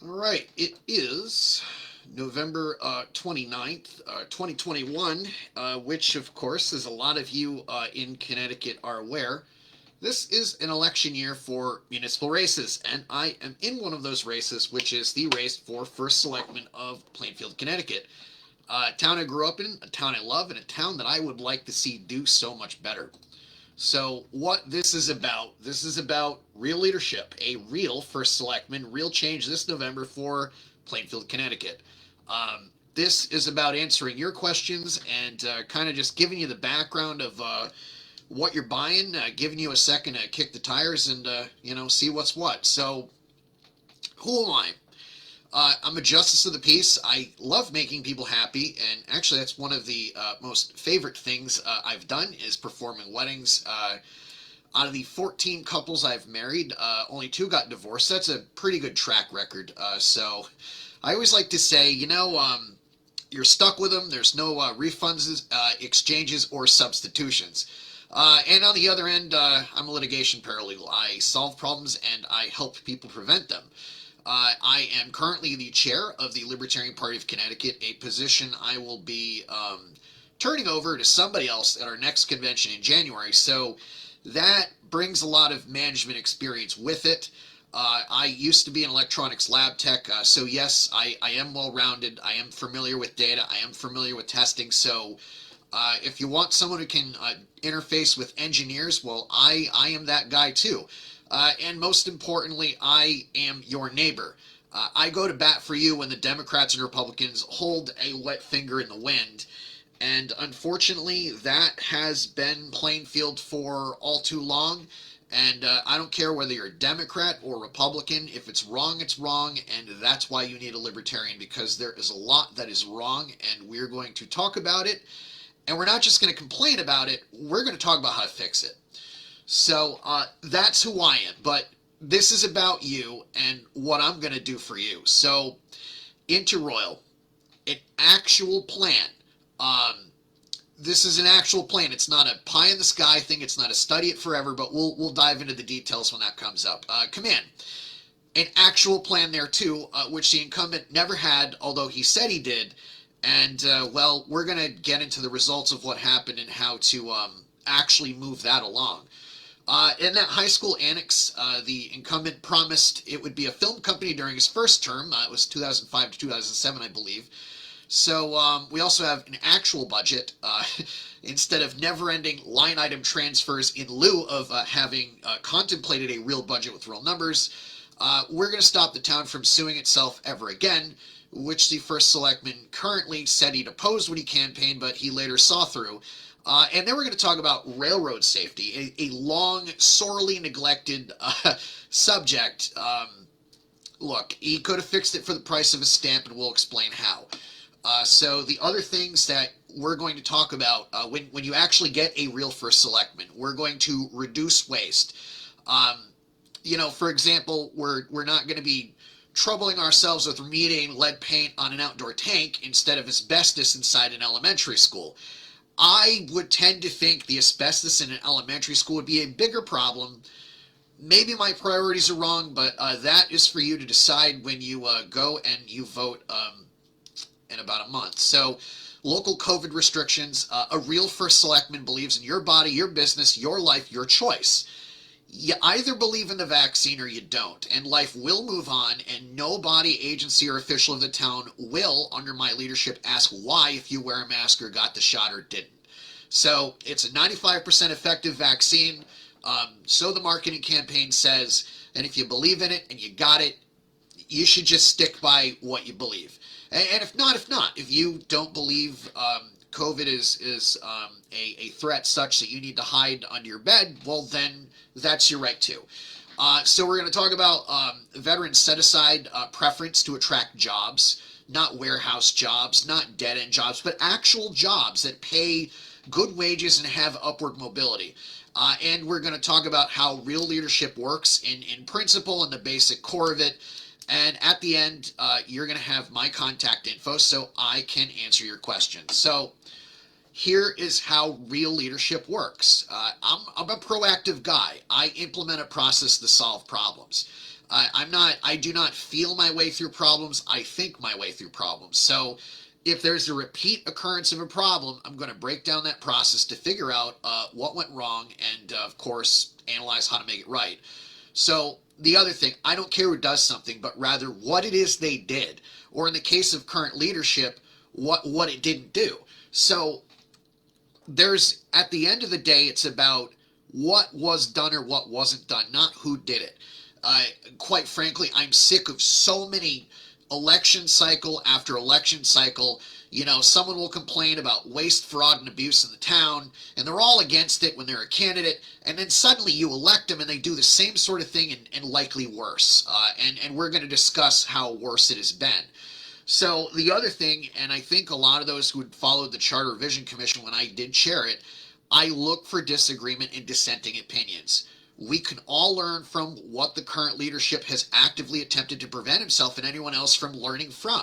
All right, it is November 29th, 2021, which, of course, as a lot of you in Connecticut are aware, this is an election year for municipal races, and I am in one of those races, which is the race for first selectman of Plainfield, Connecticut. A town I grew up in, a town I love, and a town that I would like to see do so much better. So, what this is about real leadership, a real first selectman, real change this November for Plainfield, Connecticut. This is about answering your questions and kind of just giving you the background of what you're buying, giving you a second to kick the tires and, see what's what. So, who am I? I'm a justice of the peace. I love making people happy, and actually, that's one of the most favorite things I've done is performing weddings. Out of the 14 couples I've married, only 2 got divorced. That's a pretty good track record. So I always like to say, you're stuck with them. There's no refunds, exchanges, or substitutions. And on the other end, I'm a litigation paralegal. I solve problems and I help people prevent them. I am currently the chair of the Libertarian Party of Connecticut, a position I will be turning over to somebody else at our next convention in January. So that brings a lot of management experience with it. I used to be an electronics lab tech, so yes, I am well-rounded. I am familiar with data. I am familiar with testing. So if you want someone who can interface with engineers, well, I am that guy too. And most importantly, I am your neighbor. I go to bat for you when the Democrats and Republicans hold a wet finger in the wind. And unfortunately, that has been Plainfield for all too long. And I don't care whether you're a Democrat or Republican. If it's wrong, it's wrong. And that's why you need a libertarian, because there is a lot that is wrong. And we're going to talk about it. And we're not just going to complain about it. We're going to talk about how to fix it. So that's who I am, but this is about you and what I'm going to do for you. So, Interroyal, an actual plan. This is an actual plan. It's not a pie in the sky thing. It's not a study it forever, but we'll dive into the details when that comes up. Kaman, an actual plan there too, which the incumbent never had, although he said he did. And, we're going to get into the results of what happened and how to actually move that along. In that high school annex, the incumbent promised it would be a film company during his first term. It was 2005 to 2007, I believe. So we also have an actual budget instead of never-ending line item transfers in lieu of having contemplated a real budget with real numbers. We're going to stop the town from suing itself ever again, which the first selectman currently said he'd oppose when he campaigned, but he later saw through. And then we're going to talk about railroad safety, a long, sorely neglected subject. Look, he could have fixed it for the price of a stamp, and we'll explain how. So the other things that we're going to talk about when you actually get a real first selectman, we're going to reduce waste. For example, we're not going to be troubling ourselves with remediating lead paint on an outdoor tank instead of asbestos inside an elementary school. I would tend to think the asbestos in an elementary school would be a bigger problem. Maybe my priorities are wrong, but that is for you to decide when you go and you vote in about a month. So, local COVID restrictions, a real first selectman believes in your body, your business, your life, your choice. You either believe in the vaccine or you don't, and life will move on, and no body, agency, or official of the town will, under my leadership, ask why if you wear a mask or got the shot or didn't. So it's a 95% effective vaccine, so the marketing campaign says, and if you believe in it and you got it, you should just stick by what you believe. And if not, if you don't believe COVID is a threat such that you need to hide under your bed, well, then that's your right too. So we're going to talk about veterans set-aside preference to attract jobs, not warehouse jobs, not dead-end jobs, but actual jobs that pay good wages and have upward mobility. And we're going to talk about how real leadership works in principle and the basic core of it. And at the end, you're going to have my contact info so I can answer your questions. So here is how real leadership works. I'm a proactive guy. I implement a process to solve problems. I do not feel my way through problems. I think my way through problems. So if there's a repeat occurrence of a problem, I'm going to break down that process to figure out what went wrong and, of course, analyze how to make it right. So the other thing, I don't care who does something, but rather what it is they did, or in the case of current leadership, what it didn't do. So there's, at the end of the day, it's about what was done or what wasn't done, not who did it. Quite frankly, I'm sick of so many election cycle after election cycle. Someone will complain about waste, fraud, and abuse in the town, and they're all against it when they're a candidate, and then suddenly you elect them and they do the same sort of thing and likely worse. And we're going to discuss how worse it has been. So the other thing, and I think a lot of those who had followed the Charter Revision Commission when I did chair it, I look for disagreement and dissenting opinions. We can all learn from what the current leadership has actively attempted to prevent himself and anyone else from learning from.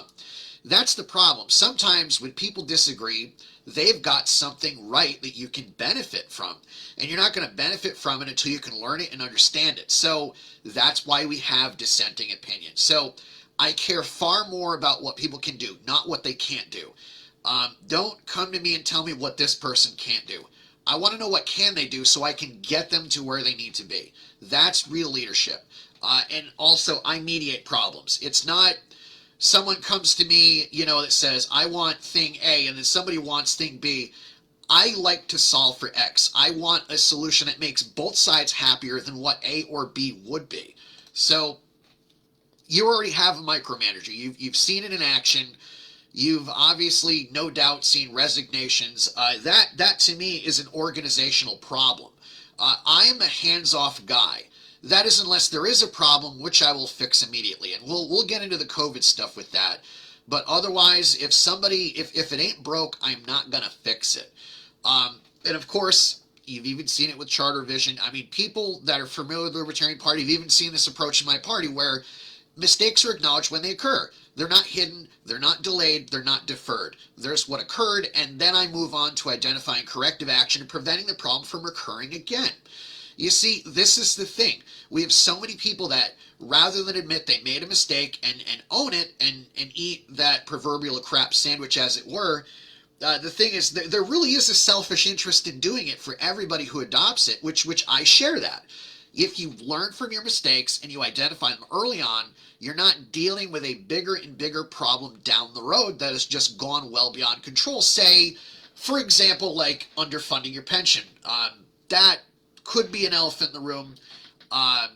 That's the problem. Sometimes when people disagree, they've got something right that you can benefit from. And you're not going to benefit from it until you can learn it and understand it. So that's why we have dissenting opinions. So I care far more about what people can do, not what they can't do. Don't come to me and tell me what this person can't do. I want to know what can they do so I can get them to where they need to be. That's real leadership. And also, I mediate problems. It's not someone comes to me, that says, I want thing A, and then somebody wants thing B. I like to solve for X. I want a solution that makes both sides happier than what A or B would be. So you already have a micromanager. You've seen it in action. You've obviously, no doubt, seen resignations. That to me is an organizational problem. I am a hands-off guy. That is unless there is a problem, which I will fix immediately. And we'll get into the COVID stuff with that. But otherwise, if it ain't broke, I'm not going to fix it. And of course, you've even seen it with Charter Vision. I mean, people that are familiar with the Libertarian Party have even seen this approach in my party where mistakes are acknowledged when they occur. They're not hidden, they're not delayed, they're not deferred. There's what occurred, and then I move on to identifying corrective action and preventing the problem from recurring again. You see, this is the thing. We have so many people that, rather than admit they made a mistake and own it and eat that proverbial crap sandwich as it were, the thing is, there really is a selfish interest in doing it for everybody who adopts it, which I share that. If you learn from your mistakes and you identify them early on, you're not dealing with a bigger and bigger problem down the road that has just gone well beyond control. Say, for example, like underfunding your pension. That could be an elephant in the room. I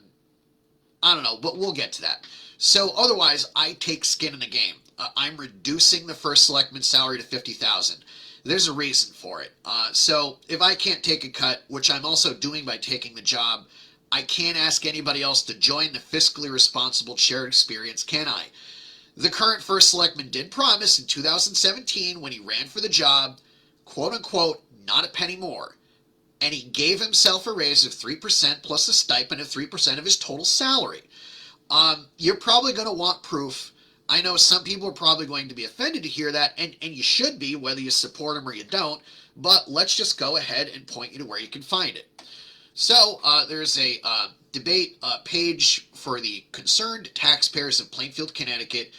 don't know, but we'll get to that. So otherwise, I take skin in the game. I'm reducing the first selectman's salary to $50,000. There's a reason for it. So if I can't take a cut, which I'm also doing by taking the job, I can't ask anybody else to join the fiscally responsible shared experience, can I? The current first selectman did promise in 2017 when he ran for the job, quote unquote, not a penny more. And he gave himself a raise of 3% plus a stipend of 3% of his total salary. You're probably going to want proof. I know some people are probably going to be offended to hear that, and you should be, whether you support him or you don't, but let's just go ahead and point you to where you can find it. So there's a debate page for the concerned taxpayers of Plainfield, Connecticut.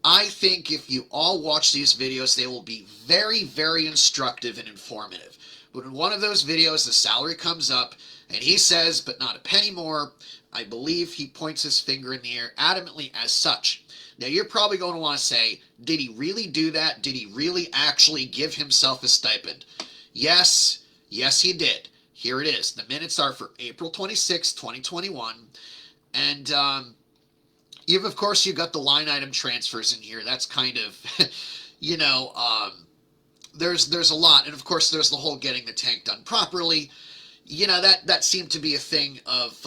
I think if you all watch these videos, they will be very, very instructive and informative. But in one of those videos, the salary comes up, and he says, but not a penny more. I believe he points his finger in the air adamantly as such. Now, you're probably going to want to say, did he really do that? Did he really actually give himself a stipend? Yes, he did. Here it is. The minutes are for April 26, 2021. And of course, you've got the line item transfers in here. That's kind of, there's a lot. And of course, there's the whole getting the tank done properly. That seemed to be a thing of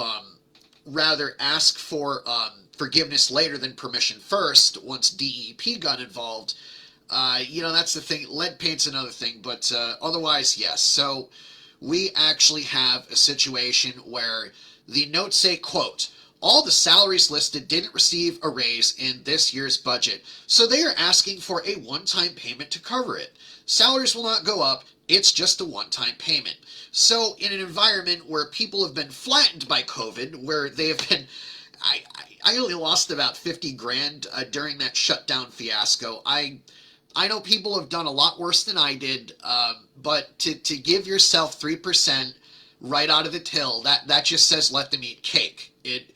rather ask for forgiveness later than permission first once DEP got involved. That's the thing. Lead paint's another thing. But otherwise, yes. So we actually have a situation where the notes say, quote, all the salaries listed didn't receive a raise in this year's budget, so they are asking for a one-time payment to cover it. Salaries will not go up, it's just a one-time payment. So in an environment where people have been flattened by COVID, where they have been I only lost about 50 grand during that shutdown fiasco. I know people have done a lot worse than I did, but to give yourself 3% right out of the till, that just says let them eat cake. It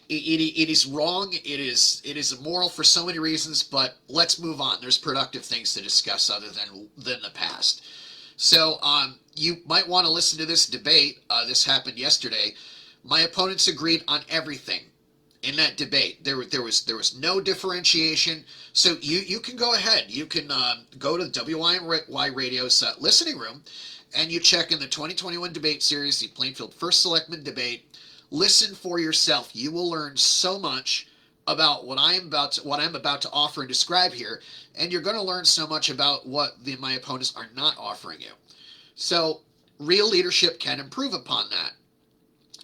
is wrong. It is immoral for so many reasons. But let's move on. There's productive things to discuss other than the past. So you might want to listen to this debate. This happened yesterday. My opponents agreed on everything in that debate. There was no differentiation. So you can go ahead. You can go to WYY Radio's listening room, and you check in the 2021 debate series, the Plainfield First Selectman debate. Listen for yourself. You will learn so much about what I'm about to offer and describe here, and you're going to learn so much about what my opponents are not offering you. So, real leadership can improve upon that.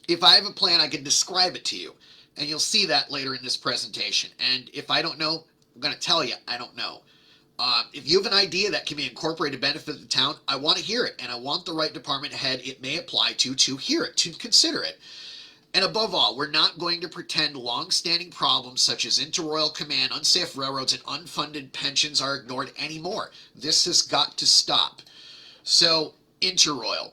If I have a plan, I can describe it to you, and you'll see that later in this presentation. And if I don't know, I'm going to tell you I don't know. If you have an idea that can be incorporated to benefit the town, I want to hear it, and I want the right department head it may apply to hear it, to consider it. And above all, we're not going to pretend long-standing problems such as Interroyal, Kaman, unsafe railroads, and unfunded pensions are ignored anymore. This has got to stop. So, Interroyal.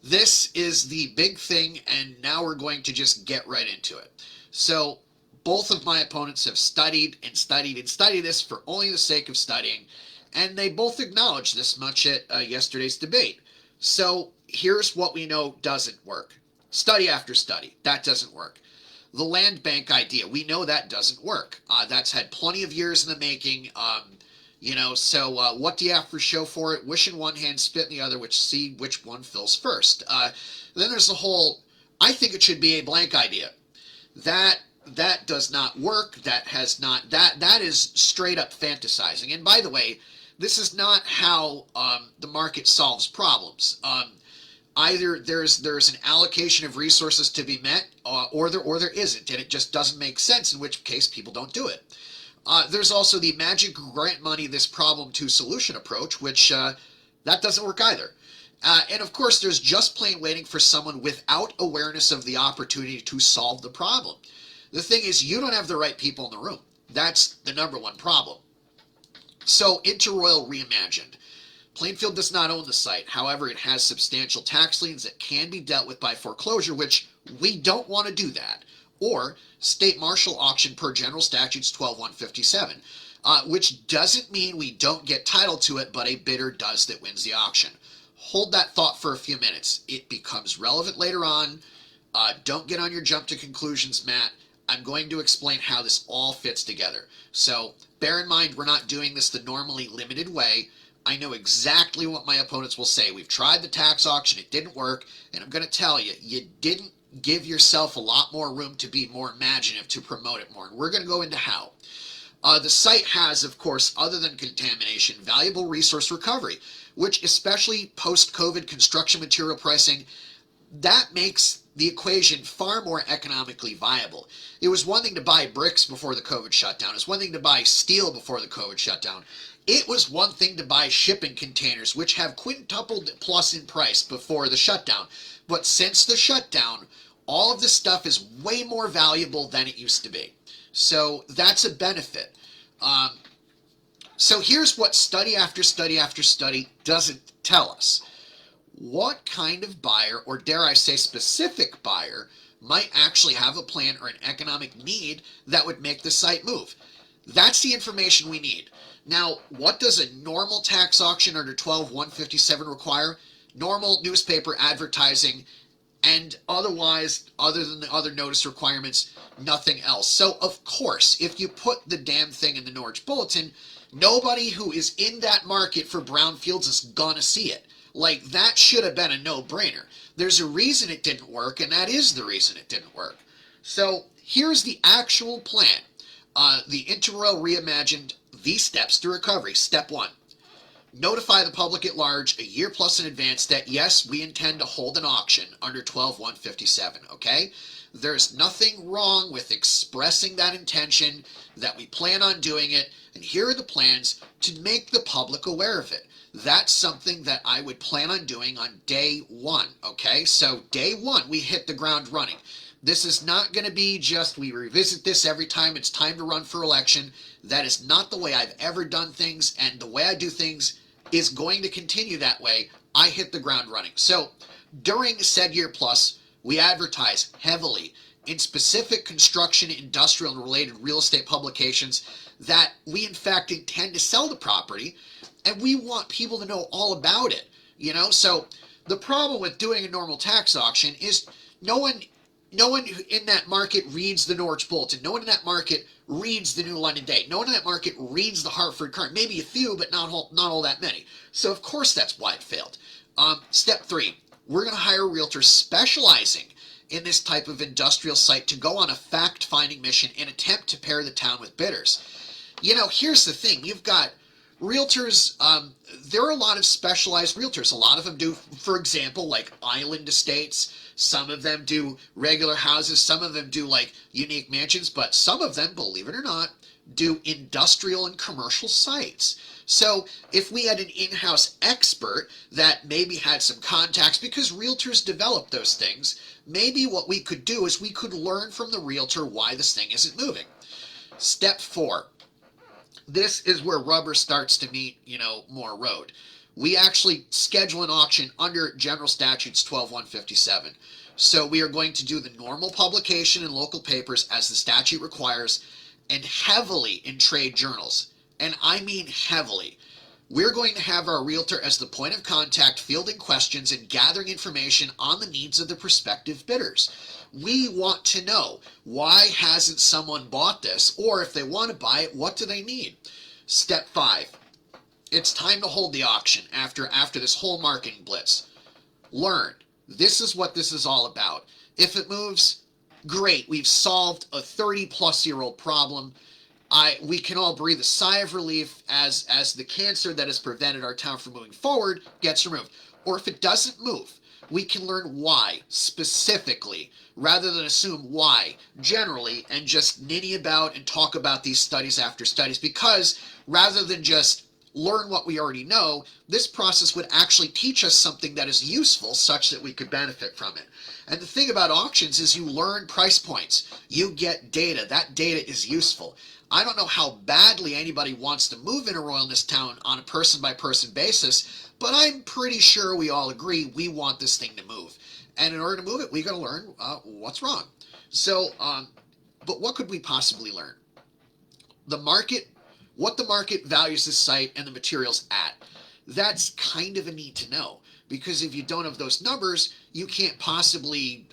This is the big thing, and now we're going to just get right into it. So, both of my opponents have studied and studied and studied this for only the sake of studying, and they both acknowledged this much at yesterday's debate. So, here's what we know doesn't work. Study after study. That doesn't work. The land bank idea. We know that doesn't work. That's had plenty of years in the making. So what do you have to show for it? Wish in one hand, spit in the other, see which one fills first. Then there's the whole, I think it should be a blank idea. That does not work. That is straight up fantasizing. And by the way, this is not how the market solves problems. Either there's an allocation of resources to be met, or there isn't, and it just doesn't make sense, in which case people don't do it. There's also the magic grant money this problem to solution approach, which that doesn't work either. And of course, there's just plain waiting for someone without awareness of the opportunity to solve the problem. The thing is, you don't have the right people in the room. That's the number one problem. So, Interroyal Reimagined. Plainfield does not own the site. However, it has substantial tax liens that can be dealt with by foreclosure, which we don't want to do that. Or state martial auction per General Statutes 12-157, which doesn't mean we don't get title to it, but a bidder does that wins the auction. Hold that thought for a few minutes. It becomes relevant later on. Don't get on your jump to conclusions, Matt. I'm going to explain how this all fits together. So bear in mind, we're not doing this the normally limited way. I know exactly what my opponents will say. We've tried the tax auction, it didn't work, and I'm going to tell you, you didn't give yourself a lot more room to be more imaginative, to promote it more, and we're going to go into how. The site has, of course, other than contamination, valuable resource recovery, which especially post-COVID construction material pricing, that makes the equation far more economically viable. It was one thing to buy bricks before the COVID shutdown. It was one thing to buy steel before the COVID shutdown. It was one thing to buy shipping containers, which have quintupled plus in price before the shutdown. But since the shutdown, all of this stuff is way more valuable than it used to be. So that's a benefit. So here's what study after study after study doesn't tell us. What kind of buyer, or dare I say specific buyer, might actually have a plan or an economic need that would make the site move? That's the information we need. Now, what does a normal tax auction under 12-157 require? Normal newspaper advertising, and otherwise, other than the other notice requirements, nothing else. So, of course, if you put the damn thing in the Norwich Bulletin, nobody who is in that market for brownfields is gonna see it. Like, that should have been a no-brainer. There's a reason it didn't work, and that is the reason it didn't work. So, here's the actual plan. The Interroyal Reimagined, the steps to recovery. Step 1. Notify the public at large a year plus in advance that, yes, we intend to hold an auction under 12-157, okay? There's nothing wrong with expressing that intention, that we plan on doing it, and here are the plans to make the public aware of it. That's something that I would plan on doing on day 1, okay? So day 1, we hit the ground running. This is not going to be just we revisit this every time it's time to run for election. That is not the way I've ever done things, and the way I do things is going to continue that way. I hit the ground running. So during said year plus, we advertise heavily in specific construction, industrial, and related real estate publications that we in fact intend to sell the property, and we want people to know all about it. So the problem with doing a normal tax auction is no one in that market reads the Norwich Bulletin. No one in that market reads the New London Day. No one in that market reads the Hartford Courant. Maybe a few, but not all that many. So of course that's why it failed. Step 3, we're going to hire realtors specializing in this type of industrial site to go on a fact-finding mission and attempt to pair the town with bidders. Here's the thing. You've got realtors, there are a lot of specialized realtors. A lot of them do, for example, like island estates. Some of them do regular houses. Some of them do like unique mansions. But some of them, believe it or not, do industrial and commercial sites. So if we had an in-house expert that maybe had some contacts, because realtors develop those things, maybe what we could do is we could learn from the realtor why this thing isn't moving. Step 4. This is where rubber starts to meet, more road. We actually schedule an auction under General Statutes 12-157. So we are going to do the normal publication in local papers as the statute requires, and heavily in trade journals. And I mean heavily. We're going to have our realtor as the point of contact, fielding questions and gathering information on the needs of the prospective bidders. We want to know, why hasn't someone bought this? Or if they want to buy it, what do they need? Step 5. It's time to hold the auction after this whole marketing blitz. Learn. This is what this is all about. If it moves, great. We've solved a 30-plus-year-old problem. We can all breathe a sigh of relief as the cancer that has prevented our town from moving forward gets removed. Or if it doesn't move, we can learn why specifically, rather than assume why generally and just nitty about and talk about these studies after studies, because rather than just learn what we already know, this process would actually teach us something that is useful such that we could benefit from it. And the thing about auctions is you learn price points. You get data. That data is useful. I don't know how badly anybody wants to move Interroyal in this town on a person-by-person basis, but I'm pretty sure we all agree we want this thing to move. And in order to move it, we got to learn what's wrong. So, but what could we possibly learn? The market, what the market values this site and the materials at. That's kind of a need to know, because if you don't have those numbers, you can't possibly,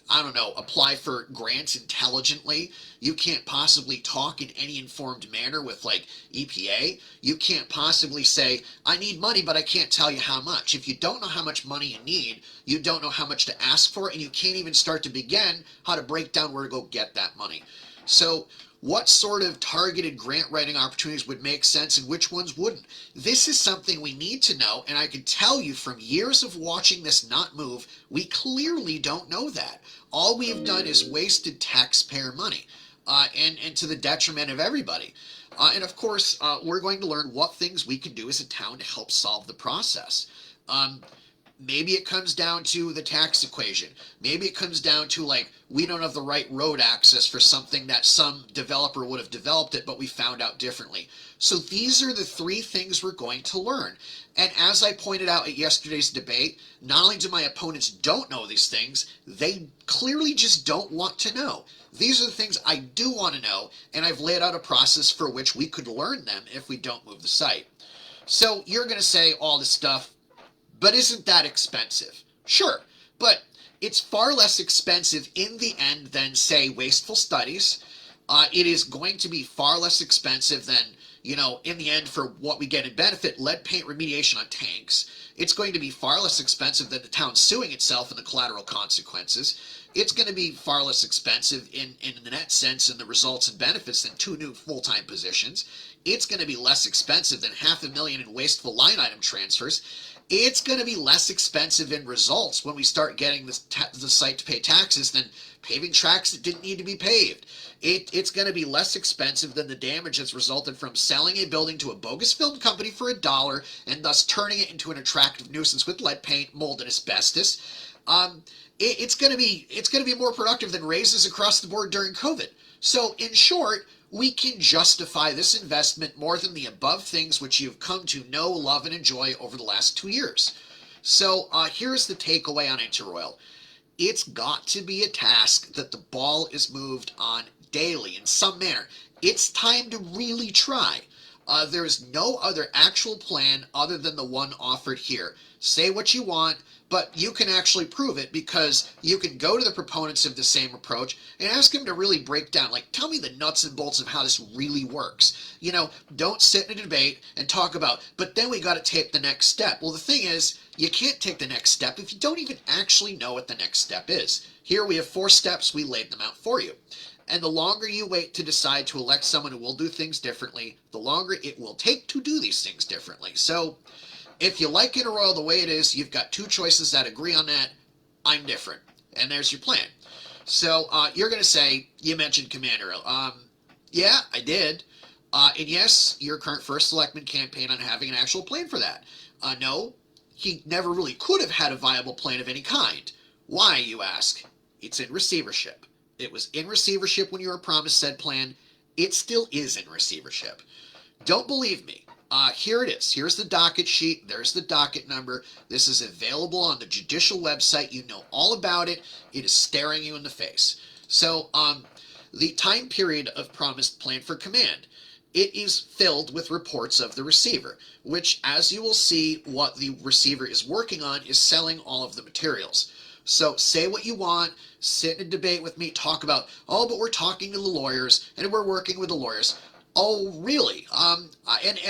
apply for grants intelligently. You can't possibly talk in any informed manner with like EPA. You can't possibly say, I need money, but I can't tell you how much. If you don't know how much money you need, you don't know how much to ask for, and you can't even start to begin how to break down where to go get that money. So what sort of targeted grant writing opportunities would make sense and which ones wouldn't? This is something we need to know, and I can tell you from years of watching this not move, we clearly don't know that. All we've done is wasted taxpayer money, and to the detriment of everybody. And of course, we're going to learn what things we can do as a town to help solve the process. Maybe it comes down to the tax equation. Maybe it comes down to like, we don't have the right road access for something that some developer would have developed it, but we found out differently. So these are the 3 things we're going to learn. And as I pointed out at yesterday's debate, not only do my opponents don't know these things, they clearly just don't want to know. These are the things I do want to know, and I've laid out a process for which we could learn them if we don't move the site. So you're going to say all this stuff, but isn't that expensive? Sure, but it's far less expensive in the end than, say, wasteful studies. It is going to be far less expensive than, in the end for what we get in benefit, lead paint remediation on tanks. It's going to be far less expensive than the town suing itself and the collateral consequences. It's going to be far less expensive in the net sense and the results and benefits than 2 new full-time positions. It's going to be less expensive than $500,000 in wasteful line item transfers. It's going to be less expensive in results when we start getting the site to pay taxes than paving tracks that didn't need to be paved. It's going to be less expensive than the damage that's resulted from selling a building to a bogus film company for $1 and thus turning it into an attractive nuisance with lead paint, mold, and asbestos. it's going to be more productive than raises across the board during COVID. So in short, we can justify this investment more than the above things which you've come to know, love, and enjoy over the last 2 years. So here's the takeaway on Interroyal. It's got to be a task that the ball is moved on daily in some manner. It's time to really try. There's no other actual plan other than the one offered here. Say what you want, but you can actually prove it because you can go to the proponents of the same approach and ask them to really break down, like, tell me the nuts and bolts of how this really works. You know, don't sit in a debate and talk about, but then we got to take the next step. Well, the thing is, you can't take the next step if you don't even actually know what the next step is. Here we have 4 steps, we laid them out for you. And the longer you wait to decide to elect someone who will do things differently, the longer it will take to do these things differently. So, if you like Interroyal the way it is, you've got 2 choices that agree on that. I'm different. And there's your plan. So, you're going to say, you mentioned Commander. Yeah, I did. And yes, your current first selectman campaigned on having an actual plan for that. No, he never really could have had a viable plan of any kind. Why, you ask? It's in receivership. It was in receivership when you were promised said plan. It still is in receivership. Don't believe me. Here it is. Here's the docket sheet. There's the docket number. This is available on the judicial website. You know all about it. It is staring you in the face. So, the time period of promised plan for command. It is filled with reports of the receiver, which, as you will see, what the receiver is working on is selling all of the materials. So say what you want, sit in a debate with me, talk about, oh, but we're talking to the lawyers, and we're working with the lawyers. Oh, really? And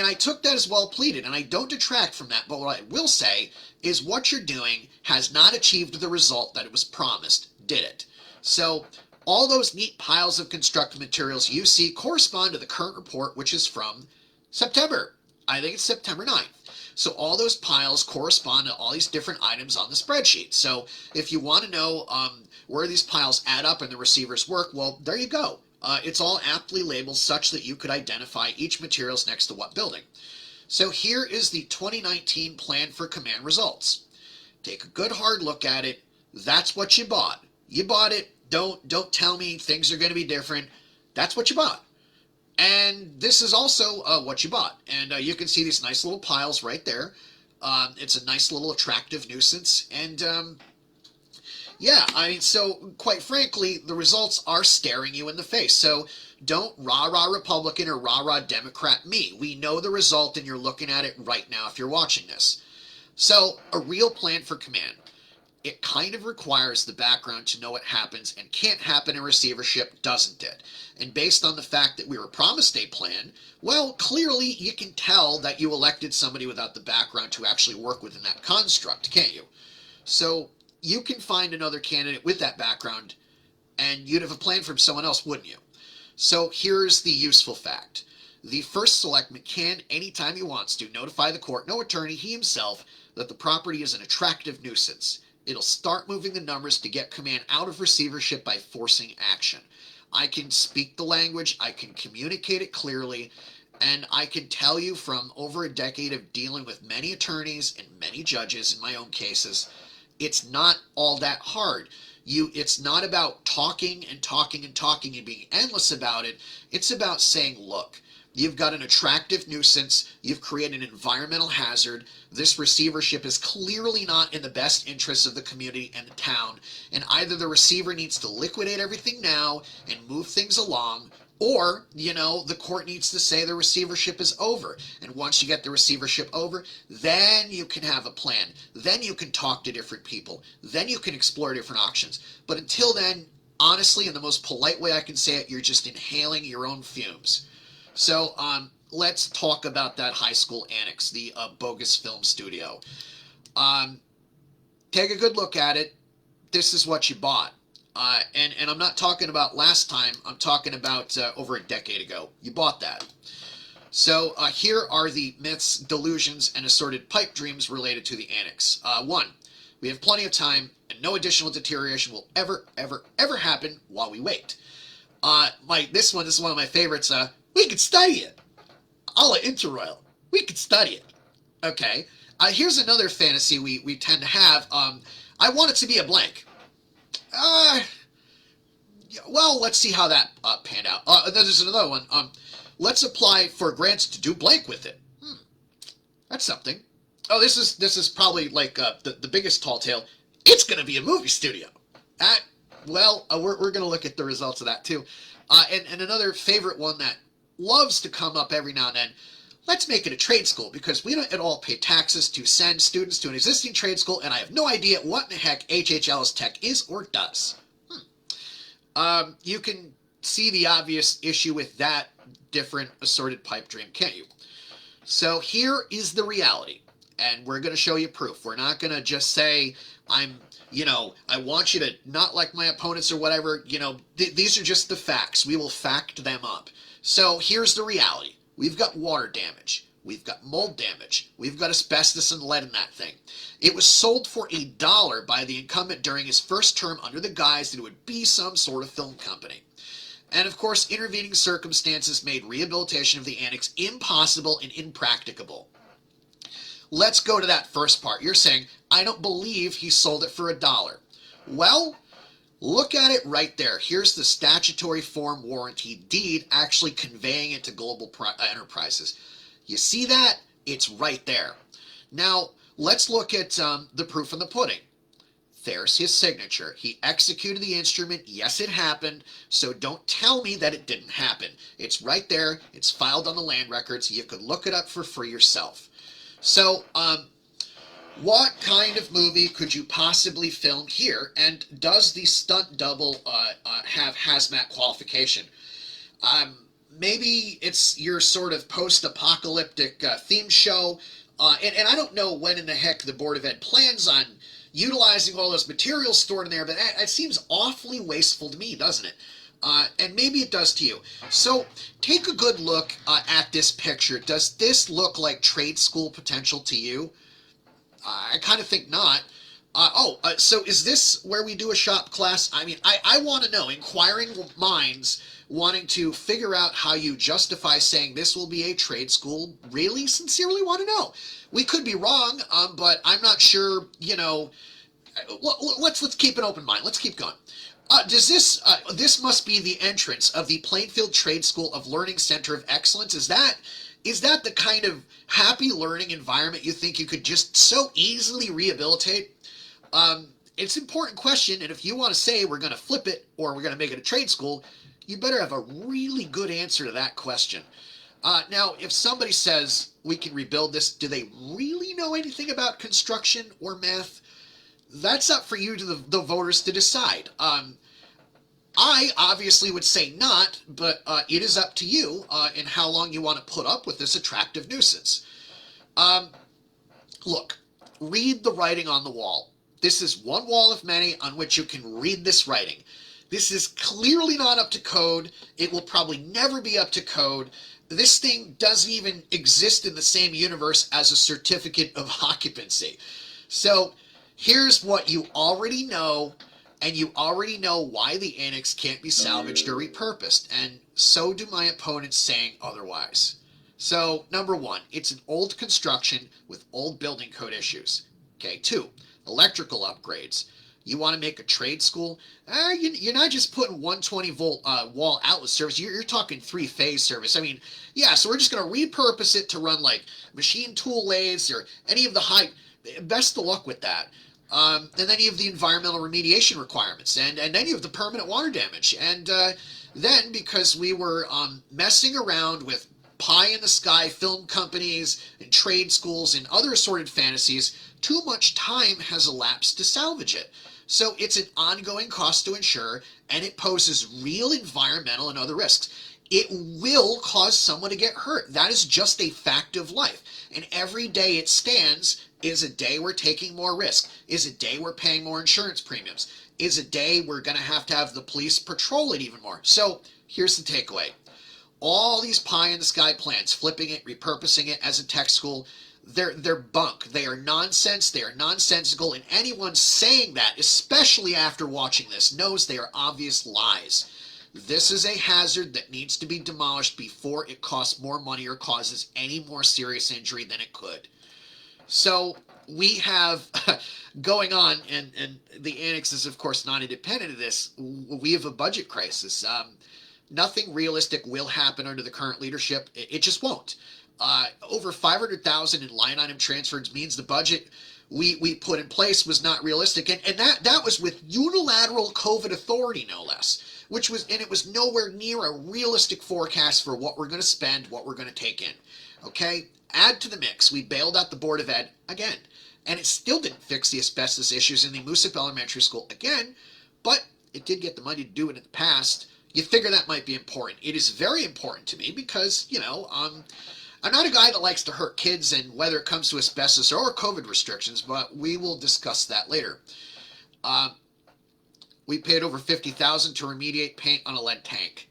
I took that as well pleaded, and I don't detract from that, but what I will say is what you're doing has not achieved the result that it was promised, did it? So all those neat piles of construction materials you see correspond to the current report, which is from September. I think it's September 9th. So all those piles correspond to all these different items on the spreadsheet. So if you want to know where these piles add up in the receiver's work, well, there you go. It's all aptly labeled such that you could identify each materials next to what building. So here is the 2019 plan for command results. Take a good hard look at it. That's what you bought. You bought it. Don't tell me things are going to be different. That's what you bought. And this is also what you bought. And you can see these nice little piles right there. It's a nice little attractive nuisance. And yeah, I mean, so quite frankly, the results are staring you in the face. So don't rah-rah Republican or rah-rah Democrat me. We know the result and you're looking at it right now if you're watching this. So a real plan for command. It kind of requires the background to know what happens and can't happen in receivership, doesn't it? And based on the fact that we were promised a plan, well, clearly you can tell that you elected somebody without the background to actually work within that construct, can't you? So you can find another candidate with that background and you'd have a plan from someone else, wouldn't you? So here's the useful fact. The first selectman can, anytime he wants to, notify the court, no attorney, he himself, that the property is an attractive nuisance. It'll start moving the numbers to get command out of receivership by forcing action. I can speak the language, I can communicate it clearly, and I can tell you from over a decade of dealing with many attorneys and many judges in my own cases, it's not all that hard. It's not about talking and talking and talking and being endless about it. It's about saying, look, you've got an attractive nuisance. You've created an environmental hazard. This receivership is clearly not in the best interests of the community and the town. And either the receiver needs to liquidate everything now and move things along, or, the court needs to say the receivership is over. And once you get the receivership over, then you can have a plan. Then you can talk to different people. Then you can explore different options. But until then, honestly, in the most polite way I can say it, you're just inhaling your own fumes. So let's talk about that high school annex, the bogus film studio. Take a good look at it. This is what you bought. And I'm not talking about last time. I'm talking about over a decade ago. You bought that. So here are the myths, delusions, and assorted pipe dreams related to the annex. 1. We have plenty of time, and no additional deterioration will ever happen while we wait. This is one of my favorites. We could study it. A la Interroyal. We could study it. Okay. Here's another fantasy we tend to have. I want it to be a blank. Well, let's see how that panned out. There's another one. Let's apply for grants to do blank with it. That's something. Oh, this is probably like the biggest tall tale. It's going to be a movie studio. We're going to look at the results of that too. And another favorite one that loves to come up every now and then. Let's make it a trade school because we don't at all pay taxes to send students to an existing trade school, and I have no idea what in the heck HHL's tech is or does. You can see the obvious issue with that different assorted pipe dream, can't you? So here is the reality, and we're going to show you proof. We're not going to just say, I want you to not like my opponents or whatever. These are just the facts. We will fact them up. So here's the reality. We've got water damage. We've got mold damage. We've got asbestos and lead in that thing. It was sold for $1 by the incumbent during his first term under the guise that it would be some sort of film company. And of course, intervening circumstances made rehabilitation of the annex impossible and impracticable. Let's go to that first part. You're saying, I don't believe he sold it for $1. Well, look at it right there. Here's the statutory form warranty deed actually conveying it to Global Enterprises. You see that? It's right there. Now, let's look at the proof in the pudding. There's his signature. He executed the instrument. Yes, it happened. So don't tell me that it didn't happen. It's right there. It's filed on the land records. You could look it up for free yourself. So, what kind of movie could you possibly film here? And does the stunt double have hazmat qualification? Maybe it's your sort of post-apocalyptic theme show. And I don't know when in the heck the Board of Ed plans on utilizing all those materials stored in there, but it seems awfully wasteful to me, doesn't it? And maybe it does to you. So take a good look at this picture. Does this look like trade school potential to you? I kind of think not. So is this where we do a shop class? I mean, I want to know, inquiring minds wanting to figure out how you justify saying this will be a trade school, really sincerely want to know. We could be wrong, but I'm not sure, let's keep an open mind. Let's keep going. This must be the entrance of the Plainfield Trade School of Learning Center of Excellence. Is that the kind of happy learning environment you think you could just so easily rehabilitate? It's an important question, and if you want to say we're going to flip it or we're going to make it a trade school, you better have a really good answer to that question. Now, if somebody says we can rebuild this, do they really know anything about construction or math? That's up for you, to the voters, to decide. I obviously would say not, but it is up to you in how long you want to put up with this attractive nuisance. Look, read the writing on the wall. This is one wall of many on which you can read this writing. This is clearly not up to code. It will probably never be up to code. This thing doesn't even exist in the same universe as a certificate of occupancy. So here's what you already know, and you already know why the annex can't be salvaged or repurposed, and so do my opponents saying otherwise. So, number one, it's an old construction with old building code issues. Okay, 2, electrical upgrades. You want to make a trade school? You're not just putting 120-volt wall outlet service. You're talking 3-phase service. I mean, yeah, so we're just going to repurpose it to run like machine tool lathes or any of the high... Best of luck with that. And then you have the environmental remediation requirements. And then you have the permanent water damage. And then, because we were messing around with pie-in-the-sky film companies and trade schools and other assorted fantasies, too much time has elapsed to salvage it. So it's an ongoing cost to insure, and it poses real environmental and other risks. It will cause someone to get hurt. That is just a fact of life. And every day it stands is a day we're taking more risk, is a day we're paying more insurance premiums, is a day we're going to have the police patrol it even more. So here's the takeaway. All these pie-in-the-sky plans, flipping it, repurposing it as a tech school, they're bunk. They are nonsense. They are nonsensical. And anyone saying that, especially after watching this, knows they are obvious lies. This is a hazard that needs to be demolished before it costs more money or causes any more serious injury than it could. So we have going on, and the Annex is, of course, not independent of this. We have a budget crisis. Nothing realistic will happen under the current leadership. It just won't. Over 500,000 in line item transfers means the budget we put in place was not realistic, and that was with unilateral COVID authority, no less, which was, and it was nowhere near a realistic forecast for what we're going to spend, what we're going to take in. Okay, add to the mix, we bailed out the Board of Ed again, and it still didn't fix the asbestos issues in the Moosip Elementary School again, but it did get the money to do it in the past. You figure that might be important. It is very important to me because, I'm not a guy that likes to hurt kids, and whether it comes to asbestos or COVID restrictions, but we will discuss that later. We paid over $50,000 to remediate paint on a lead tank.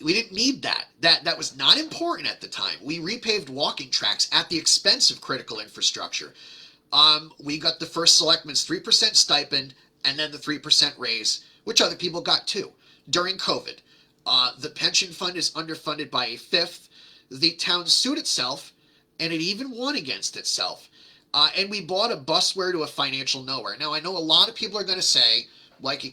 We didn't need that. That was not important at the time. We repaved walking tracks at the expense of critical infrastructure. We got the first selectman's 3% stipend and then the 3% raise, which other people got too, during COVID. The pension fund is underfunded by a fifth. The town sued itself, and it even won against itself. And we bought a busware to a financial nowhere. Now, I know a lot of people are going to say, like, you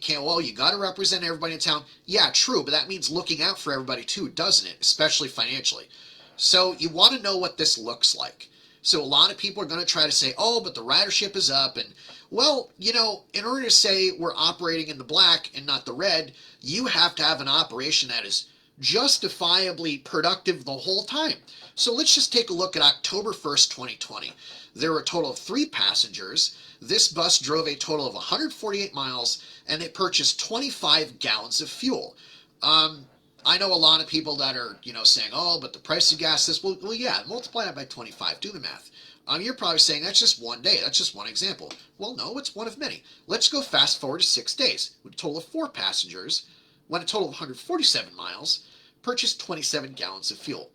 got to represent everybody in town. Yeah, true, but that means looking out for everybody too, doesn't it? Especially financially. So you want to know what this looks like. So a lot of people are going to try to say, oh, but the ridership is up. And, well, in order to say we're operating in the black and not the red, you have to have an operation that is justifiably productive the whole time. So let's just take a look at October 1st, 2020. There were a total of 3 passengers. This bus drove a total of 148 miles, and they purchased 25 gallons of fuel. I know a lot of people that are, saying, oh, but the price of gas is, well, yeah, multiply that by 25, do the math. You're probably saying that's just one day, that's just one example. Well, no, it's one of many. Let's go fast forward to 6 days. With a total of 4 passengers, went a total of 147 miles, purchased 27 gallons of fuel.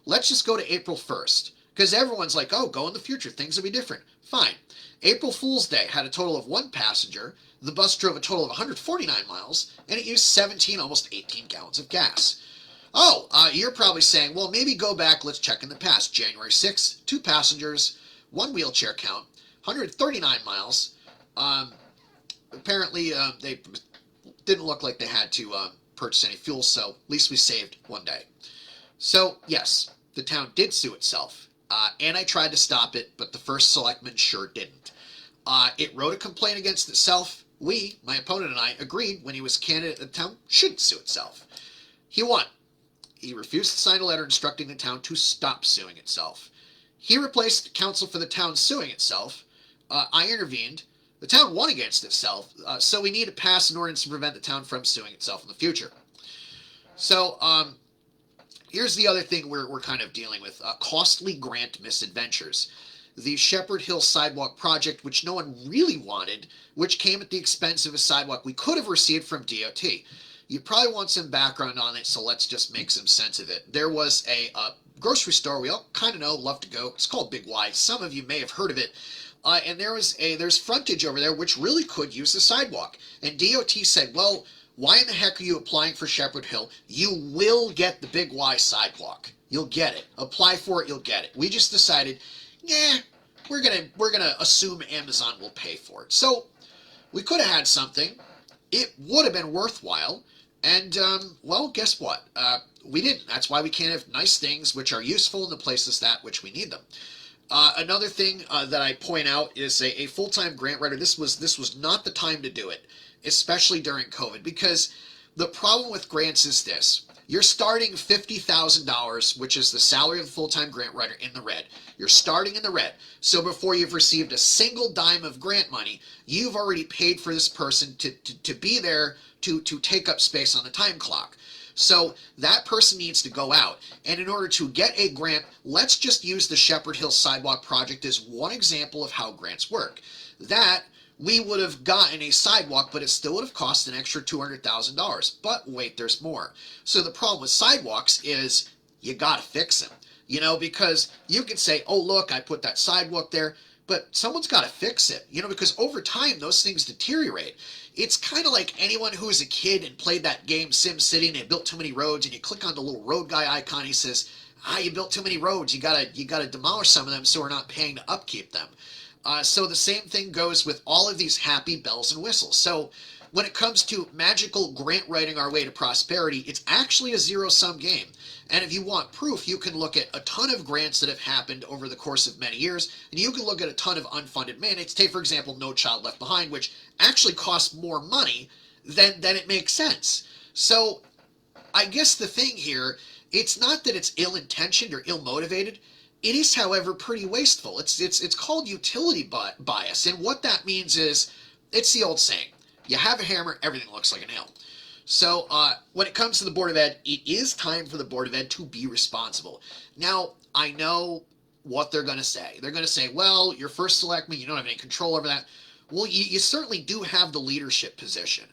Let's just go to April 1st, because everyone's like, oh, go in the future, things will be different. Fine. April Fool's Day had a total of 1 passenger, the bus drove a total of 149 miles, and it used 17, almost 18 gallons of gas. Oh, you're probably saying, well, maybe go back, let's check in the past. January 6th, 2 passengers, 1 wheelchair count, 139 miles. Apparently, they didn't look like they had to purchase any fuel, so at least we saved 1 day. So, yes, the town did sue itself, and I tried to stop it, but the first selectman sure didn't. It wrote a complaint against itself. We, my opponent and I, agreed when he was candidate the town shouldn't sue itself. He won. He refused to sign a letter instructing the town to stop suing itself. He replaced counsel for the town suing itself. I intervened. The town won against itself, so we need to pass an ordinance to prevent the town from suing itself in the future. So, here's the other thing we're kind of dealing with, costly grant misadventures. The Shepherd Hill Sidewalk project, which no one really wanted, which came at the expense of a sidewalk we could have received from DOT. You probably want some background on it, so let's just make some sense of it. There was a grocery store we all kind of know, love to go. It's called Big Y. Some of you may have heard of it. And there's frontage over there which really could use the sidewalk. And DOT said, well, why in the heck are you applying for Shepherd Hill? You will get the Big Y sidewalk. You'll get it. Apply for it, you'll get it. We just decided, yeah, we're gonna assume Amazon will pay for it. So we could have had something. It would have been worthwhile. And, well, guess what? We didn't. That's why we can't have nice things which are useful in the places that which we need them. Another thing that I point out is a full-time grant writer. This was not the time to do it, especially during COVID, because the problem with grants is this. You're starting $50,000, which is the salary of a full-time grant writer, in the red. You're starting in the red. So before you've received a single dime of grant money, you've already paid for this person to be there to take up space on the time clock. So that person needs to go out. And in order to get a grant, let's just use the Shepherd Hill Sidewalk project as one example of how grants work. That we would have gotten a sidewalk, but it still would have cost an extra $200,000. But wait, there's more. So the problem with sidewalks is you gotta fix them. Because you can say, oh, look, I put that sidewalk there, but someone's got to fix it, because over time those things deteriorate. It's kind of like anyone who was a kid and played that game SimCity and they built too many roads, and you click on the little road guy icon, he says, you built too many roads. You gotta demolish some of them so we're not paying to upkeep them. So the same thing goes with all of these happy bells and whistles. So when it comes to magical grant writing our way to prosperity, it's actually a zero-sum game. And if you want proof, you can look at a ton of grants that have happened over the course of many years, and you can look at a ton of unfunded mandates. Take, for example, No Child Left Behind, which actually costs more money than it makes sense. So I guess the thing here, it's not that it's ill-intentioned or ill-motivated. It is, however, pretty wasteful. It's called utility bias, and what that means is, it's the old saying, you have a hammer, everything looks like a nail. So when it comes to the Board of Ed, it is time for the Board of Ed to be responsible. Now, I know what they're going to say. They're going to say, well, you're first selectman, you don't have any control over that. Well, you certainly do have the leadership position,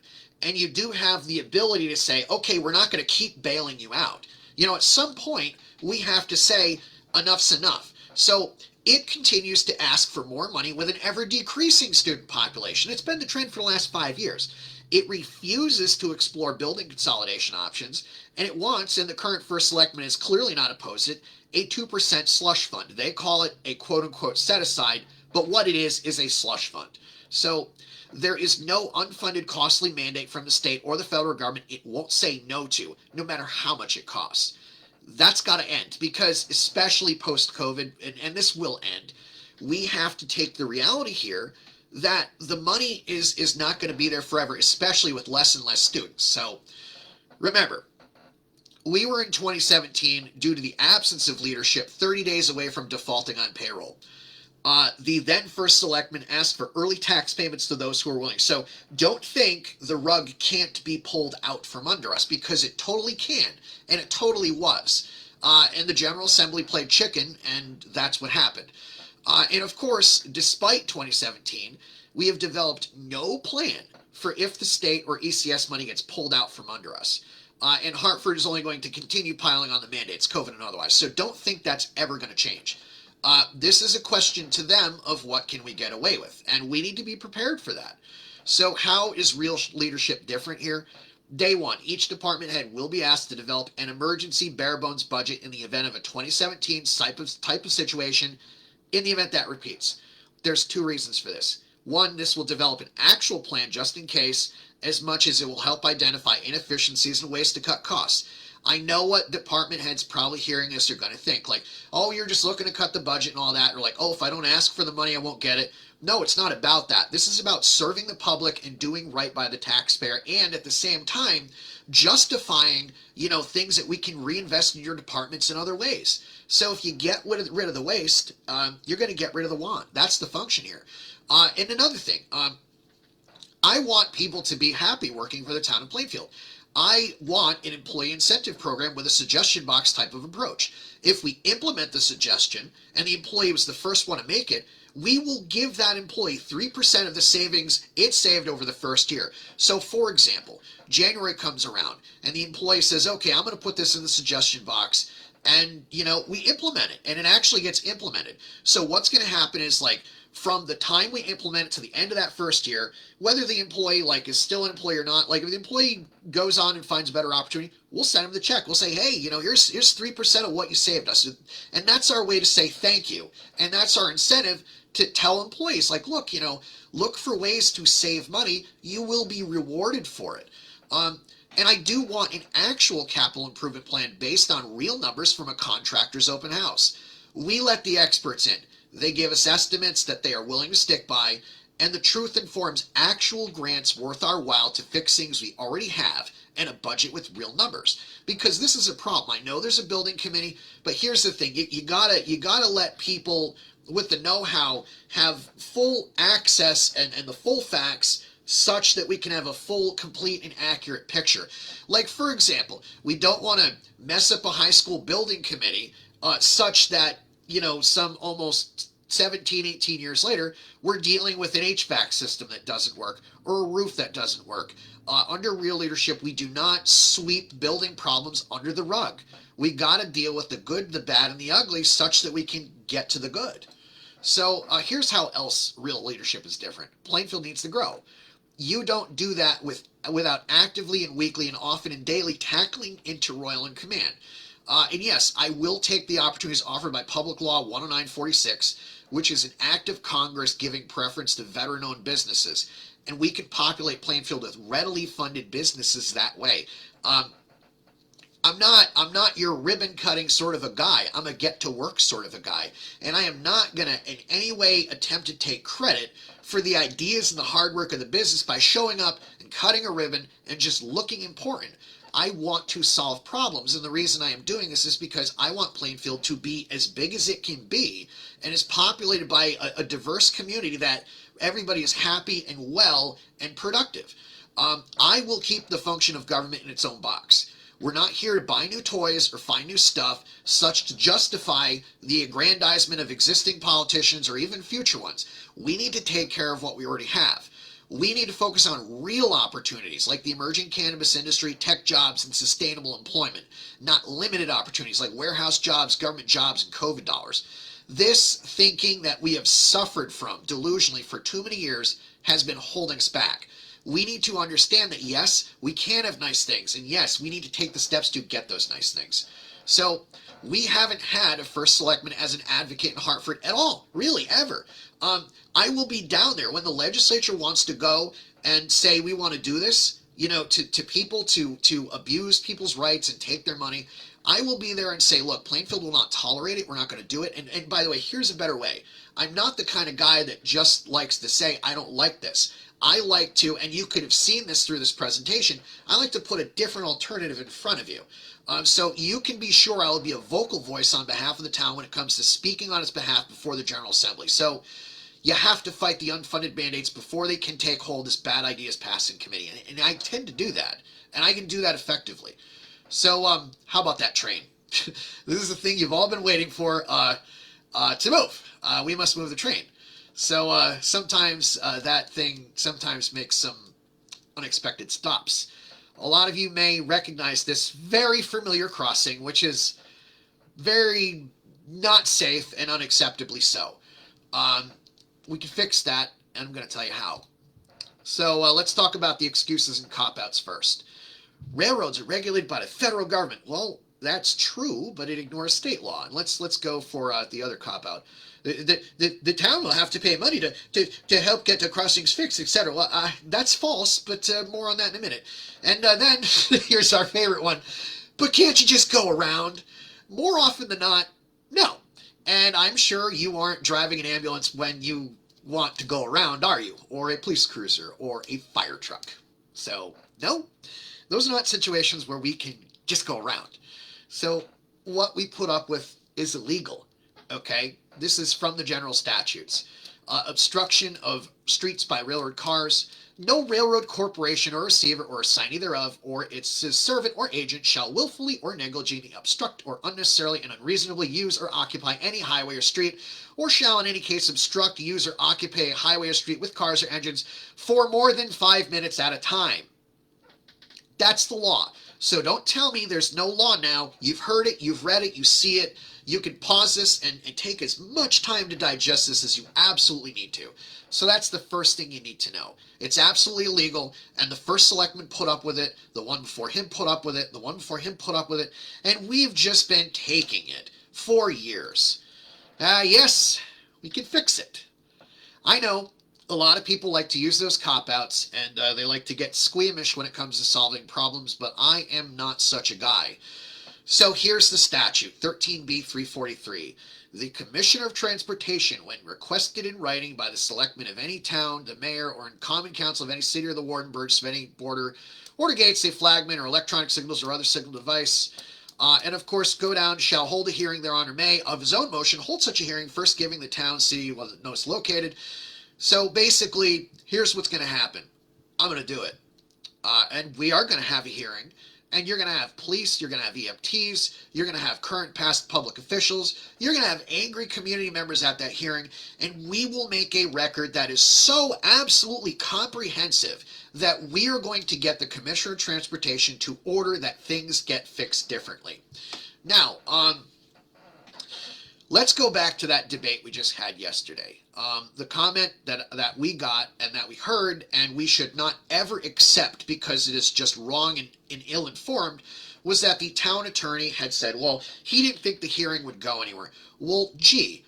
and you do have the ability to say, okay, we're not going to keep bailing you out. You know, at some point, we have to say, enough's enough. So it continues to ask for more money with an ever-decreasing student population. It's been the trend for the last 5 years. It refuses to explore building consolidation options, and it wants, and the current first selectman is clearly not opposed to it, a 2% slush fund. They call it a quote-unquote set-aside, but what it is a slush fund. So there is no unfunded costly mandate from the state or the federal government it won't say no to, no matter how much it costs. That's got to end, because especially post-COVID, and this will end, we have to take the reality here that the money is not going to be there forever, especially with less and less students. So remember, we were in 2017, due to the absence of leadership, 30 days away from defaulting on payroll. The then first selectman asked for early tax payments to those who are willing. So don't think the rug can't be pulled out from under us, because it totally can, and it totally was. And the General Assembly played chicken, and that's what happened. And of course, despite 2017, we have developed no plan for if the state or ECS money gets pulled out from under us. And Hartford is only going to continue piling on the mandates, COVID and otherwise. So don't think that's ever going to change. This is a question to them of what can we get away with, and we need to be prepared for that. So how is real leadership different here? Day one, each department head will be asked to develop an emergency bare-bones budget in the event of a 2017 type of situation, in the event that repeats. There's 2 reasons for this. One, this will develop an actual plan just in case, as much as it will help identify inefficiencies and ways to cut costs. I know what department heads probably hearing this are going to think, like, oh, you're just looking to cut the budget and all that, or like, oh, if I don't ask for the money, I won't get it. No, it's not about that. This is about serving the public and doing right by the taxpayer, and at the same time, justifying, things that we can reinvest in your departments in other ways. So if you get rid of the waste, you're going to get rid of the want. That's the function here. And another thing, I want people to be happy working for the town of Plainfield. I want an employee incentive program with a suggestion box type of approach. If we implement the suggestion and the employee was the first one to make it, we will give that employee 3% of the savings it saved over the first year. So for example, January comes around and the employee says, okay, I'm going to put this in the suggestion box, and we implement it, and it actually gets implemented. So what's going to happen is, like, from the time we implement it to the end of that first year, whether the employee is still an employee or not, if the employee goes on and finds a better opportunity, we'll send them the check. We'll say, hey, here's 3% of what you saved us. And that's our way to say thank you. And that's our incentive to tell employees, look, look for ways to save money. You will be rewarded for it. And I do want an actual capital improvement plan based on real numbers from a contractor's open house. We let the experts in. They give us estimates that they are willing to stick by, and the truth informs actual grants worth our while to fix things we already have, and a budget with real numbers. Because this is a problem. I know there's a building committee, but here's the thing. You gotta let people with the know-how have full access and the full facts, such that we can have a full, complete, and accurate picture. Like, for example, we don't want to mess up a high school building committee such that, some almost 17, 18 years later, we're dealing with an HVAC system that doesn't work, or a roof that doesn't work. Under Real leadership, we do not sweep building problems under the rug. We got to deal with the good, the bad, and the ugly, such that we can get to the good. So here's how else Real leadership is different. Plainfield needs to grow. You don't do that without actively and weekly and often and daily tackling Interroyal and Kaman. And yes, I will take the opportunities offered by Public Law 10946, which is an act of Congress giving preference to veteran-owned businesses. And we can populate Plainfield with readily funded businesses that way. I'm not your ribbon cutting sort of a guy. I'm a get to work sort of a guy. And I am not going to in any way attempt to take credit for the ideas and the hard work of the business by showing up and cutting a ribbon and just looking important. I want to solve problems, and the reason I am doing this is because I want Plainfield to be as big as it can be and is populated by a diverse community that everybody is happy and well and productive. I will keep the function of government in its own box. We're not here to buy new toys or find new stuff, such to justify the aggrandizement of existing politicians or even future ones. We need to take care of what we already have. We need to focus on real opportunities like the emerging cannabis industry, tech jobs, and sustainable employment, not limited opportunities like warehouse jobs, government jobs, and COVID dollars. This thinking that we have suffered from delusionally for too many years has been holding us back. We need to understand that, yes, we can have nice things, and yes, we need to take the steps to get those nice things. So we haven't had a first selectman as an advocate in Hartford at all, really, ever. I will be down there when the legislature wants to go and say we want to do this, to people, to abuse people's rights and take their money. I will be there and say, look, Plainfield will not tolerate it. We're not going to do it. And by the way, here's a better way. I'm not the kind of guy that just likes to say, I don't like this. I like to, and you could have seen this through this presentation, I like to put a different alternative in front of you. So you can be sure I will be a vocal voice on behalf of the town when it comes to speaking on its behalf before the General Assembly. So you have to fight the unfunded mandates before they can take hold as bad ideas pass in committee. And I tend to do that, and I can do that effectively. So how about that train? This is the thing you've all been waiting for to move. We must move the train. So sometimes that thing sometimes makes some unexpected stops. A lot of you may recognize this very familiar crossing, which is very not safe and unacceptably so. We can fix that, and I'm going to tell you how. So let's talk about the excuses and cop-outs first. Railroads are regulated by the federal government. Well, that's true, but it ignores state law. And let's go for the other cop-out. The town will have to pay money to help get the crossings fixed, etc. Well, that's false, but more on that in a minute. And then, here's our favorite one. But can't you just go around? More often than not, no. And I'm sure you aren't driving an ambulance when you want to go around, are you? Or a police cruiser, or a fire truck. So, no. Those are not situations where we can just go around. So, what we put up with is illegal, okay? This is from the general statutes. Obstruction of streets by railroad cars. No railroad corporation or receiver or assignee thereof or its servant or agent shall willfully or negligently obstruct or unnecessarily and unreasonably use or occupy any highway or street, or shall in any case obstruct, use, or occupy a highway or street with cars or engines for more than 5 minutes at a time. That's the law. So don't tell me there's no law now. You've heard it, you've read it, you see it. You can pause this and take as much time to digest this as you absolutely need to. So that's the first thing you need to know. It's absolutely illegal, and the first selectman put up with it, the one before him put up with it, the one before him put up with it, and we've just been taking it for years. Yes, we can fix it. I know a lot of people like to use those cop-outs, and they like to get squeamish when it comes to solving problems, but I am not such a guy. So here's the statute, 13B 343. The Commissioner of Transportation, when requested in writing by the selectmen of any town, the mayor, or in common council of any city or the warden, burgess of any border, or to gates, a flagman, or electronic signals, or other signal device, and of course, go down, shall hold a hearing thereon, or may, of his own motion, hold such a hearing, first giving the town, city, where the notice located. So basically, here's what's going to happen. I'm going to do it. And we are going to have a hearing. And you're going to have police, you're going to have EMTs, you're going to have current past public officials, you're going to have angry community members at that hearing, and we will make a record that is so absolutely comprehensive that we are going to get the Commissioner of Transportation to order that things get fixed differently. Now, let's go back to that debate we just had yesterday. The comment that we got and that we heard and we should not ever accept because it is just wrong and ill-informed was that the town attorney had said, well, he didn't think the hearing would go anywhere. Well, gee,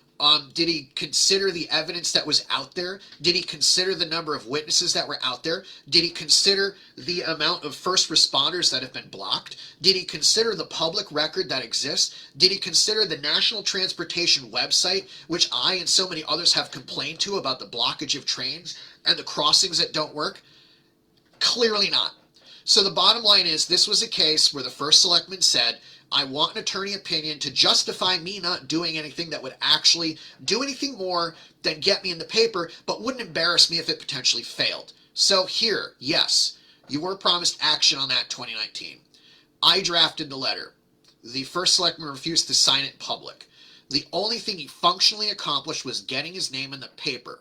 did he consider the evidence that was out there? Did he consider the number of witnesses that were out there? Did he consider the amount of first responders that have been blocked? Did he consider the public record that exists? Did he consider the National Transportation website, which I and so many others have complained to about the blockage of trains and the crossings that don't work? Clearly not. So the bottom line is, this was a case where the first selectman said, I want an attorney opinion to justify me not doing anything that would actually do anything more than get me in the paper, but wouldn't embarrass me if it potentially failed. So here, yes, you were promised action on that 2019. I drafted the letter. The first selectman refused to sign it in public. The only thing he functionally accomplished was getting his name in the paper.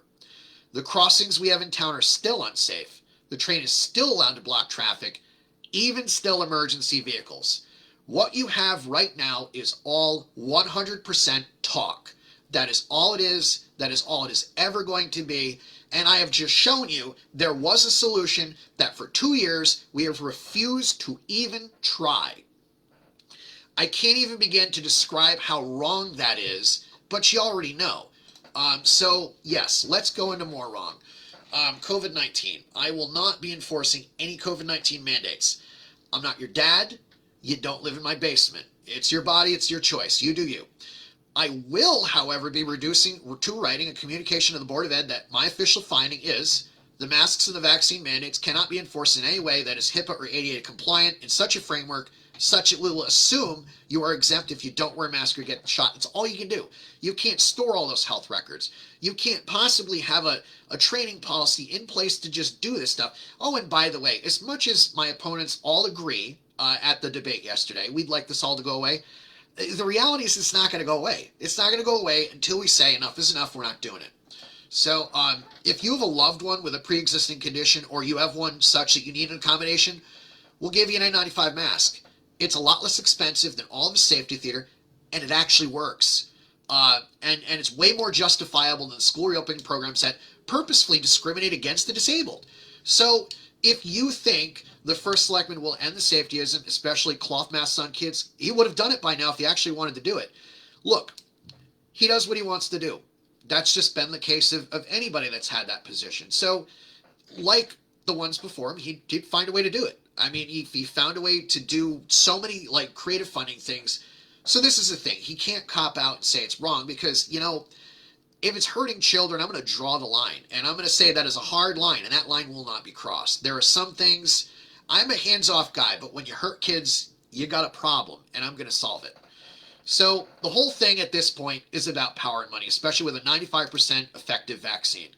The crossings we have in town are still unsafe. The train is still allowed to block traffic, even still emergency vehicles. What you have right now is all 100% talk. That is all it is. That is all it is ever going to be. And I have just shown you there was a solution that for 2 years we have refused to even try. I can't even begin to describe how wrong that is, but you already know. So yes, let's go into more wrong. COVID-19. I will not be enforcing any COVID-19 mandates. I'm not your dad. You don't live in my basement. It's your body. It's your choice. You do you. I will, however, be reducing to writing a communication to the Board of Ed that my official finding is the masks and the vaccine mandates cannot be enforced in any way that is HIPAA or ADA compliant in such a framework such it will assume you are exempt if you don't wear a mask or get shot. It's all you can do. You can't store all those health records. You can't possibly have a training policy in place to just do this stuff. Oh, and by the way, as much as my opponents all agree at the debate yesterday, we'd like this all to go away, the reality is it's not going to go away. It's not going to go away until we say enough is enough, we're not doing it. So if you have a loved one with a pre-existing condition or you have one such that you need an accommodation, we'll give you an N95 mask. It's a lot less expensive than all of the safety theater, and it actually works. And it's way more justifiable than school reopening programs that purposefully discriminate against the disabled. So if you think the first selectman will end the safetyism, especially cloth masks on kids, he would have done it by now if he actually wanted to do it. Look, he does what he wants to do. That's just been the case of anybody that's had that position. So like the ones before him, he'd find a way to do it. I mean, he found a way to do so many like creative funding things. So this is the thing. He can't cop out and say it's wrong because, you know, if it's hurting children, I'm going to draw the line. And I'm going to say that is a hard line, and that line will not be crossed. There are some things, I'm a hands-off guy, but when you hurt kids, you got a problem, and I'm going to solve it. So the whole thing at this point is about power and money, especially with a 95% effective vaccine.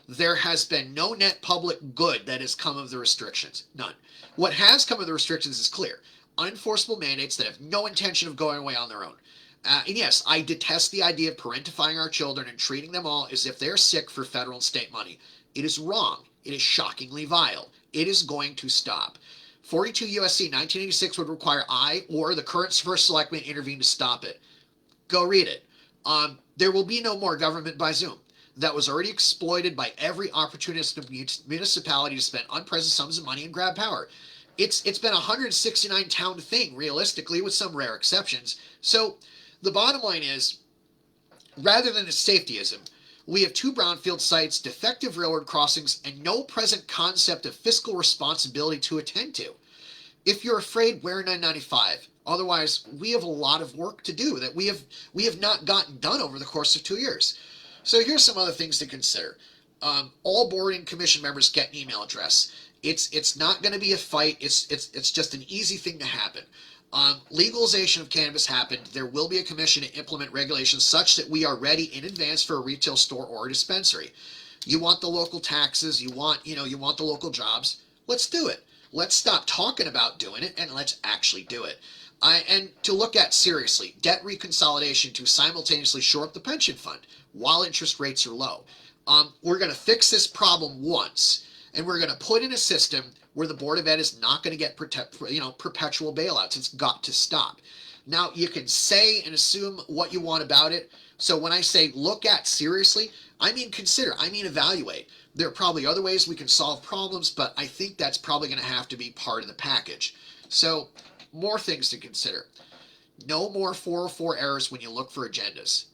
There has been no net public good that has come of the restrictions. None. What has come of the restrictions is clear. Unenforceable mandates that have no intention of going away on their own. And yes, I detest the idea of parentifying our children and treating them all as if they're sick for federal and state money. It is wrong. It is shockingly vile. It is going to stop. 42 U.S.C. 1986 would require I or the current first selectman intervene to stop it. Go read it. There will be no more government by Zoom. That was already exploited by every opportunistic municipality to spend unprecedented sums of money and grab power. It's been a 169 town thing, realistically, with some rare exceptions. So the bottom line is, rather than a safetyism, we have 2 brownfield sites, defective railroad crossings, and no present concept of fiscal responsibility to attend to. If you're afraid, wear an N95. Otherwise, we have a lot of work to do that we have not gotten done over the course of 2 years. So here's some other things to consider. All board and commission members get an email address. It's not going to be a fight. It's just an easy thing to happen. Legalization of cannabis happened. There will be a commission to implement regulations such that we are ready in advance for a retail store or a dispensary. You want the local taxes. You want the local jobs. Let's do it. Let's stop talking about doing it and let's actually do it. And to look at seriously, debt reconsolidation to simultaneously shore up the pension fund while interest rates are low. We're going to fix this problem once, and we're going to put in a system where the Board of Ed is not going to get perpetual bailouts. It's got to stop. Now, you can say and assume what you want about it. So when I say look at seriously, I mean consider, I mean evaluate. There are probably other ways we can solve problems, but I think that's probably going to have to be part of the package. So More things to consider. No more 404 errors when you look for agendas.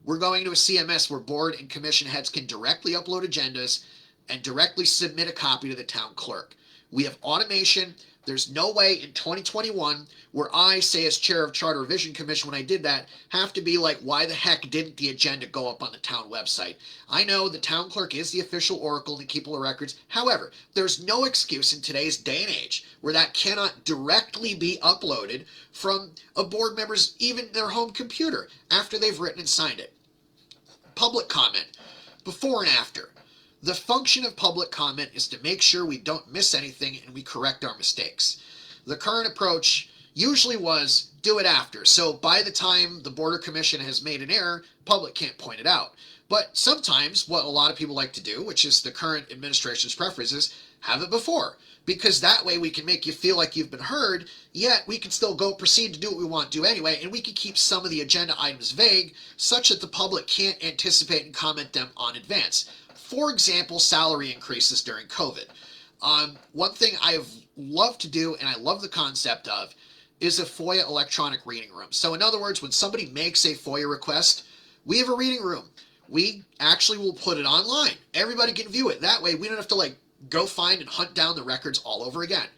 We're going to a CMS where board and commission heads can directly upload agendas and directly submit a copy to the town clerk. We have automation. There's no way in 2021 where I, say as chair of Charter Revision Commission when I did that, have to be like, why the heck didn't the agenda go up on the town website? I know the town clerk is the official oracle to keep all the records. However, there's no excuse in today's day and age where that cannot directly be uploaded from a board member's, even their home computer, after they've written and signed it. Public comment, before and after. The function of public comment is to make sure we don't miss anything and we correct our mistakes. The current approach usually was do it after. So by the time the Board or Commission has made an error, public can't point it out. But sometimes what a lot of people like to do, which is the current administration's preference, is have it before. Because that way we can make you feel like you've been heard, yet we can still go proceed to do what we want to do anyway, and we can keep some of the agenda items vague such that the public can't anticipate and comment them on advance. For example, salary increases during COVID. One thing I've loved to do, and I love the concept of, is a FOIA electronic reading room. So in other words, when somebody makes a FOIA request, we have a reading room. We actually will put it online. Everybody can view it. That way we don't have to go find and hunt down the records all over again.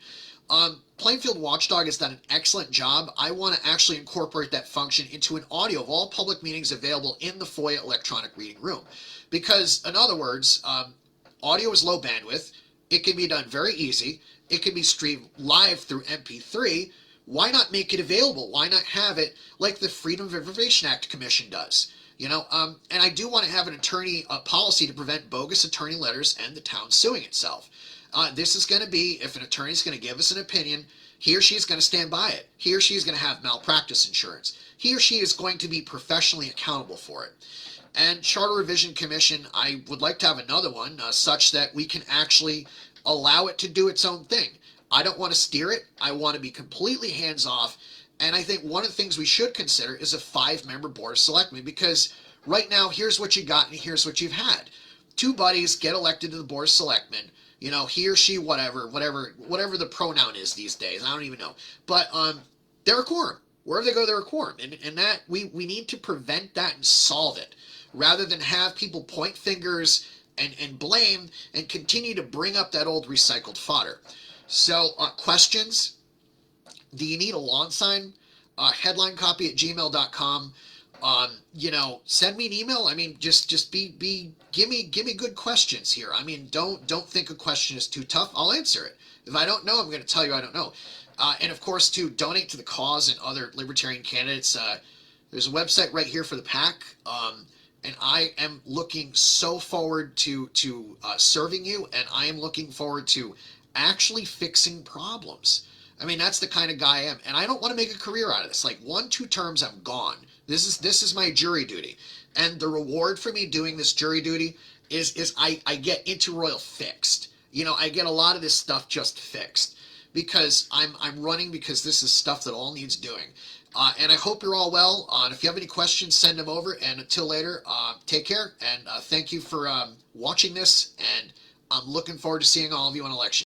Plainfield Watchdog has done an excellent job. I want to actually incorporate that function into an audio of all public meetings available in the FOIA electronic reading room. Because, in other words, audio is low bandwidth. It can be done very easy. It can be streamed live through MP3. Why not make it available? Why not have it like the Freedom of Information Act Commission does? And I do want to have an attorney policy to prevent bogus attorney letters and the town suing itself. This is going to be, if an attorney is going to give us an opinion, he or she is going to stand by it. He or she is going to have malpractice insurance. He or she is going to be professionally accountable for it. And Charter Revision Commission, I would like to have another one such that we can actually allow it to do its own thing. I don't want to steer it. I want to be completely hands-off. And I think one of the things we should consider is a 5-member board of selectmen, because right now, here's what you got and here's what you've had. 2 buddies get elected to the board of selectmen. He or she, whatever the pronoun is these days. I don't even know. But they're a quorum. Wherever they go, they're a quorum. And that we need to prevent that and solve it, rather than have people point fingers and blame and continue to bring up that old recycled fodder. So questions? Do you need a lawn sign? Headlinecopy@gmail.com. Send me an email. I mean, just give me good questions here. I mean, don't think a question is too tough. I'll answer it. If I don't know, I'm going to tell you I don't know. And of course, to donate to the cause and other libertarian candidates, there's a website right here for the PAC. And I am looking so forward to serving you, and I am looking forward to actually fixing problems. I mean, that's the kind of guy I am, and I don't want to make a career out of this. 1-2 terms, I'm gone. This is my jury duty, and the reward for me doing this jury duty is I get Interroyal fixed. I get a lot of this stuff just fixed because I'm running because this is stuff that all needs doing. And I hope you're all well. And if you have any questions, send them over. And until later, take care. And thank you for watching this. And I'm looking forward to seeing all of you on election